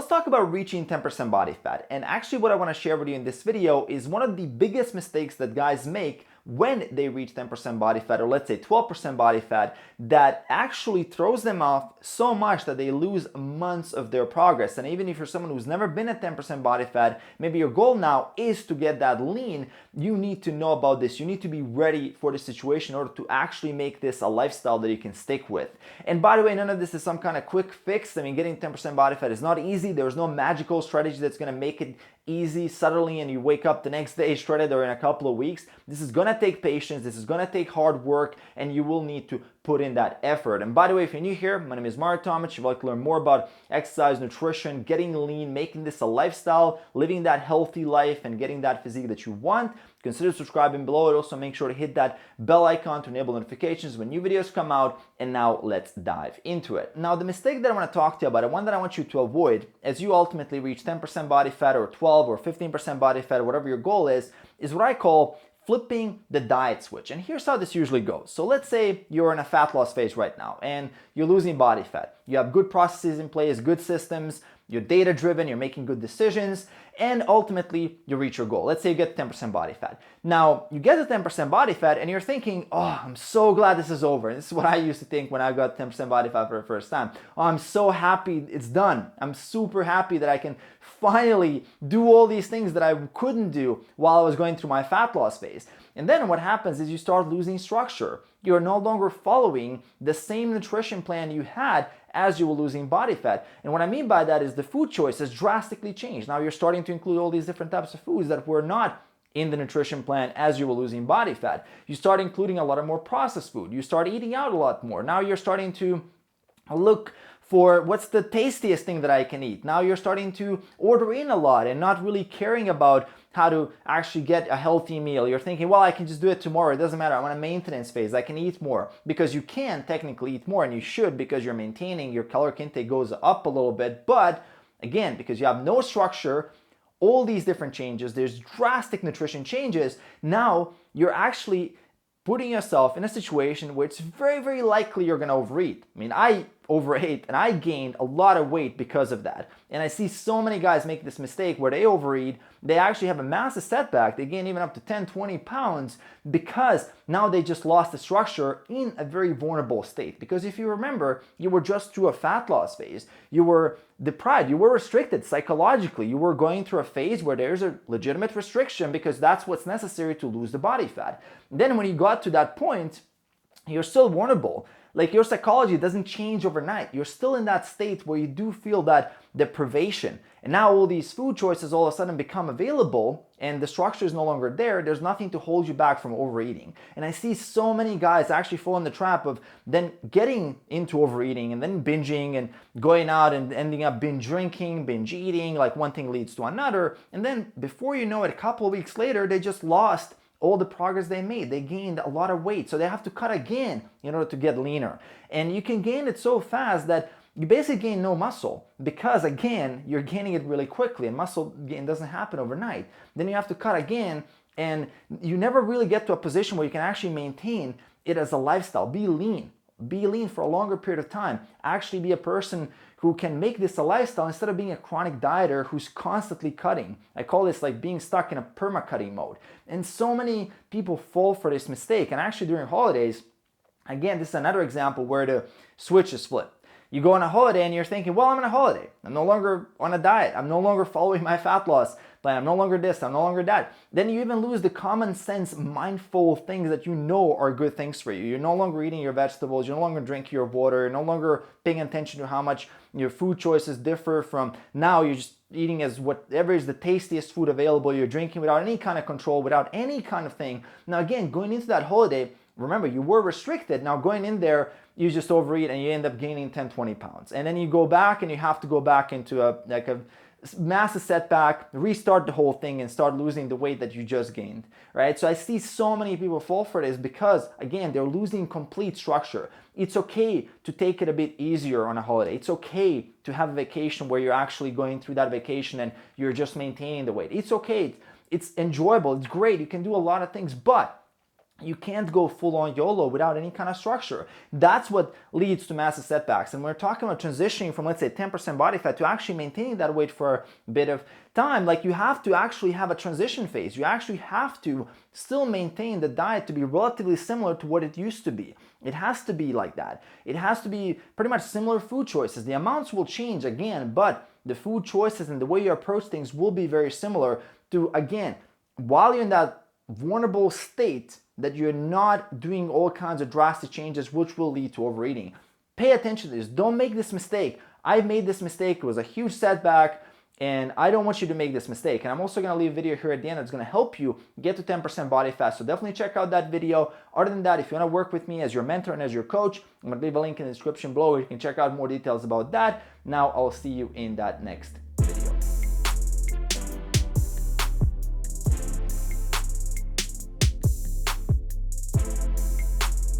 let's talk about reaching 10% body fat. And actually what I want to share with you in this video is one of the biggest mistakes that guys make when they reach 10% body fat, or let's say 12% body fat, that actually throws them off so much that they lose months of their progress. And even if you're someone who's never been at 10% body fat, maybe your goal now is to get that lean, you need to know about this. You need to be ready for the situation in order to actually make this a lifestyle that you can stick with. And by the way, none of this is some kind of quick fix. I mean, getting 10% body fat is not easy. There's no magical strategy that's going to make it easy suddenly and you wake up the next day shredded or in a couple of weeks. This is going to take patience, this is going to take hard work, and you will need to put in that effort. And by the way, if you're new here, my name is Mario Tomic. If you'd like to learn more about exercise, nutrition, getting lean, making this a lifestyle, living that healthy life, and getting that physique that you want, consider subscribing below. And also make sure to hit that bell icon to enable notifications when new videos come out. And now let's dive into it. Now, the mistake that I want to talk to you about, the one that I want you to avoid as you ultimately reach 10% body fat or 12 or 15% body fat, or whatever your goal is what I call flipping the diet switch. And here's how this usually goes. So let's say you're in a fat loss phase right now and you're losing body fat. You have good processes in place, good systems, you're data driven, you're making good decisions, and ultimately you reach your goal. Let's say you get 10% body fat. Now you get to 10% body fat and you're thinking, oh, I'm so glad this is over. And this is what I used to think when I got 10% body fat for the first time. Oh, I'm so happy it's done. I'm super happy that I can finally do all these things that I couldn't do while I was going through my fat loss phase. And then what happens is you start losing structure. You're no longer following the same nutrition plan you had as you were losing body fat. And what I mean by that is the food choices drastically changed. Now you're starting to include all these different types of foods that were not in the nutrition plan as you were losing body fat. You start including a lot of more processed food. You start eating out a lot more. Now you're starting to look for what's the tastiest thing that I can eat. Now you're starting to order in a lot and not really caring about how to actually get a healthy meal. You're thinking, well, I can just do it tomorrow. It doesn't matter. I'm on a maintenance phase. I can eat more, because you can technically eat more, and you should, because you're maintaining your caloric intake goes up a little bit. But again, because you have no structure, all these different changes, there's drastic nutrition changes. Now you're actually putting yourself in a situation where it's very, very likely you're going to overeat. I mean, I overate and I gained a lot of weight because of that. And I see so many guys make this mistake where they overeat, they actually have a massive setback, they gain even up to 10, 20 pounds because now they just lost the structure in a very vulnerable state. Because if you remember, you were just through a fat loss phase, you were deprived, you were restricted psychologically, you were going through a phase where there's a legitimate restriction because that's what's necessary to lose the body fat. Then when you got to that point, you're still vulnerable. Like, your psychology doesn't change overnight. You're still in that state where you do feel that deprivation. And now all these food choices all of a sudden become available and the structure is no longer there. There's nothing to hold you back from overeating. And I see so many guys actually fall in the trap of then getting into overeating and then binging and going out and ending up binge drinking, binge eating, like one thing leads to another. And then before you know it, a couple of weeks later, they just lost all the progress they made. They gained a lot of weight, so they have to cut again in order to get leaner. And you can gain it so fast that you basically gain no muscle, because again, you're gaining it really quickly, and muscle gain doesn't happen overnight. Then you have to cut again, and you never really get to a position where you can actually maintain it as a lifestyle. Be lean. Be lean for a longer period of time. Actually be a person who can make this a lifestyle instead of being a chronic dieter who's constantly cutting. I call this like being stuck in a perma-cutting mode. And so many people fall for this mistake. And actually during holidays, again, this is another example where the switch is flipped. You go on a holiday and you're thinking, well, I'm on a holiday. I'm no longer on a diet. I'm no longer following my fat loss plan. I'm no longer this. I'm no longer that. Then you even lose the common sense, mindful things that you know are good things for you. You're no longer eating your vegetables. You're no longer drinking your water. You're no longer paying attention to how much your food choices differ from now. You're just eating as whatever is the tastiest food available. You're drinking without any kind of control, without any kind of thing. Now, again, going into that holiday, remember, you were restricted. Now going in there, you just overeat and you end up gaining 10, 20 pounds. And then you go back and you have to go back into a massive setback, restart the whole thing and start losing the weight that you just gained, right? So I see so many people fall for this because, again, they're losing complete structure. It's okay to take it a bit easier on a holiday. It's okay to have a vacation where you're actually going through that vacation and you're just maintaining the weight. It's okay. It's enjoyable. It's great. You can do a lot of things, but You can't go full on YOLO without any kind of structure. That's what leads to massive setbacks. And we're talking about transitioning from, let's say, 10% body fat to actually maintaining that weight for a bit of time. Like, you have to actually have a transition phase. You actually have to still maintain the diet to be relatively similar to what it used to be. It has to be like that. It has to be pretty much similar food choices. The amounts will change again, but the food choices and the way you approach things will be very similar to, again, while you're in that vulnerable state, that you're not doing all kinds of drastic changes which will lead to overeating. Pay attention to this. Don't make this mistake. I've made this mistake. It was a huge setback, and I don't want you to make this mistake. And I'm also going to leave a video here at the end that's going to help you get to 10% body fat. So definitely check out that video. Other than that, if you want to work with me as your mentor and as your coach, I'm going to leave a link in the description below where you can check out more details about that. Now I'll see you in that next